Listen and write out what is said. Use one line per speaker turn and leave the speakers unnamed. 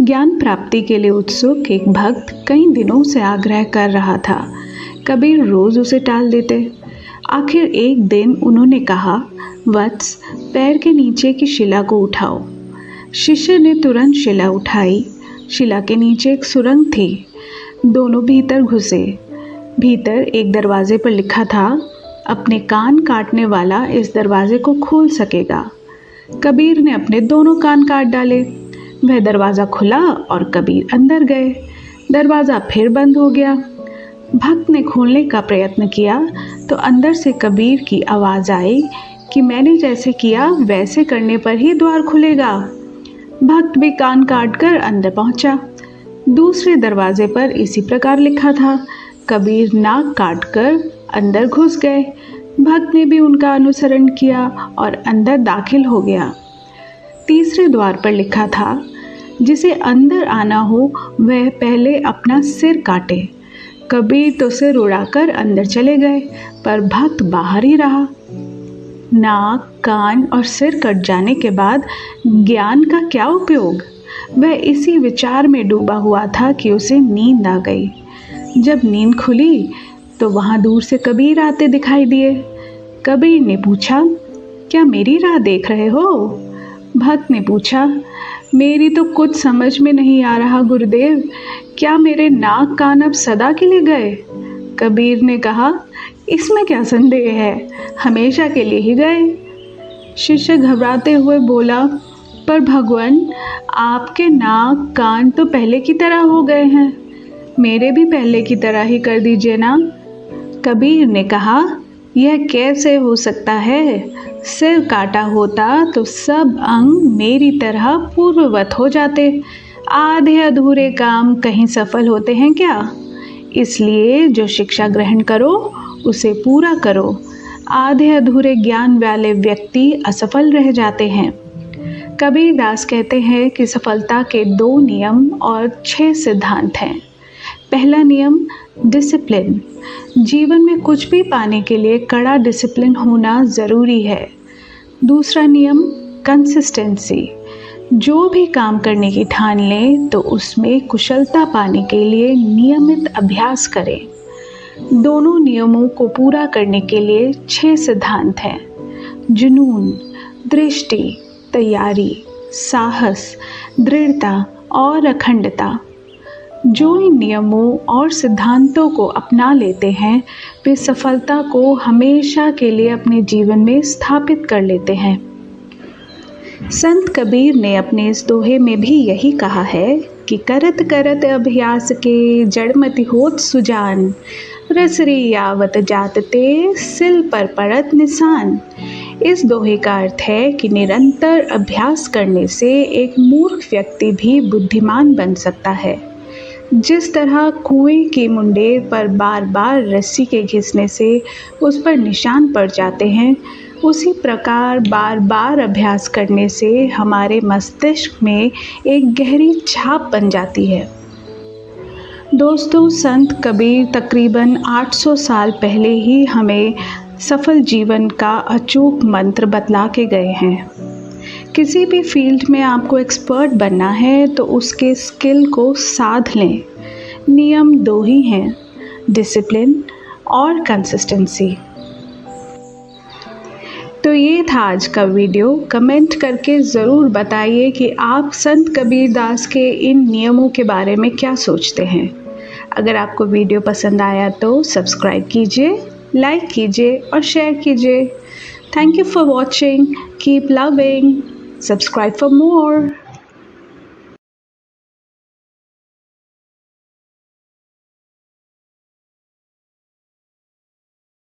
ज्ञान प्राप्ति के लिए उत्सुक एक भक्त कई दिनों से आग्रह कर रहा था। कबीर रोज उसे टाल देते। आखिर एक दिन उन्होंने कहा, वत्स, पैर के नीचे की शिला को उठाओ। शिष्य ने तुरंत शिला उठाई। शिला के नीचे एक सुरंग थी। दोनों भीतर घुसे। भीतर एक दरवाजे पर लिखा था, अपने कान काटने वाला इस दरवाजे को खोल सकेगा। कबीर ने अपने दोनों कान काट डाले। वह दरवाज़ा खुला और कबीर अंदर गए। दरवाज़ा फिर बंद हो गया। भक्त ने खोलने का प्रयत्न किया तो अंदर से कबीर की आवाज़ आई कि मैंने जैसे किया वैसे करने पर ही द्वार खुलेगा। भक्त भी कान काट कर अंदर पहुंचा। दूसरे दरवाजे पर इसी प्रकार लिखा था। कबीर नाक काट कर अंदर घुस गए। भक्त ने भी उनका अनुसरण किया और अंदर दाखिल हो गया। तीसरे द्वार पर लिखा था, जिसे अंदर आना हो वह पहले अपना सिर काटे। कबीर तो सिर उड़ाकर अंदर चले गए, पर भक्त बाहर ही रहा। नाक, कान और सिर कट जाने के बाद ज्ञान का क्या उपयोग? वह इसी विचार में डूबा हुआ था कि उसे नींद आ गई। जब नींद खुली तो वहां दूर से कबीर आते दिखाई दिए। कबीर ने पूछा, क्या मेरी राह देख रहे हो? भक्त ने पूछा, मेरी तो कुछ समझ में नहीं आ रहा गुरुदेव। क्या मेरे नाक कान अब सदा के लिए गए? कबीर ने कहा, इसमें क्या संदेह है, हमेशा के लिए ही गए। शिष्य घबराते हुए बोला, पर भगवान, आपके नाक कान तो पहले की तरह हो गए हैं। मेरे भी पहले की तरह ही कर दीजिए ना। कबीर ने कहा, यह कैसे हो सकता है? सिर काटा होता तो सब अंग मेरी तरह पूर्ववत हो जाते। आधे अधूरे काम कहीं सफल होते हैं क्या? इसलिए जो शिक्षा ग्रहण करो उसे पूरा करो। आधे अधूरे ज्ञान वाले व्यक्ति असफल रह जाते हैं। कबीर दास कहते हैं कि सफलता के 2 नियम और 6 सिद्धांत हैं। पहला नियम, डिसिप्लिन। जीवन में कुछ भी पाने के लिए कड़ा डिसिप्लिन होना ज़रूरी है। दूसरा नियम, कंसिस्टेंसी। जो भी काम करने की ठान लें तो उसमें कुशलता पाने के लिए नियमित अभ्यास करें। दोनों नियमों को पूरा करने के लिए 6 सिद्धांत हैं। जुनून, दृष्टि, तैयारी, साहस, दृढ़ता और अखंडता। जो इन नियमों और सिद्धांतों को अपना लेते हैं वे सफलता को हमेशा के लिए अपने जीवन में स्थापित कर लेते हैं। संत कबीर ने अपने इस दोहे में भी यही कहा है कि करत करत अभ्यास के जड़मति होत सुजान, रसरी यावत जातते सिल पर पड़त निशान। इस दोहे का अर्थ है कि निरंतर अभ्यास करने से एक मूर्ख व्यक्ति भी बुद्धिमान बन सकता है। जिस तरह कुएं के मुंडेर पर बार बार रस्सी के घिसने से उस पर निशान पड़ जाते हैं, उसी प्रकार बार बार अभ्यास करने से हमारे मस्तिष्क में एक गहरी छाप बन जाती है। दोस्तों, संत कबीर तकरीबन 800 साल पहले ही हमें सफल जीवन का अचूक मंत्र बतला के गए हैं। किसी भी फील्ड में आपको एक्सपर्ट बनना है तो उसके स्किल को साध लें। नियम 2 ही हैं, डिसिप्लिन और कंसिस्टेंसी। तो ये था आज का वीडियो। कमेंट करके ज़रूर बताइए कि आप संत कबीर दास के इन नियमों के बारे में क्या सोचते हैं। अगर आपको वीडियो पसंद आया तो सब्सक्राइब कीजिए, लाइक कीजिए और शेयर कीजिए। Thank you for watching. Keep loving. Subscribe for more.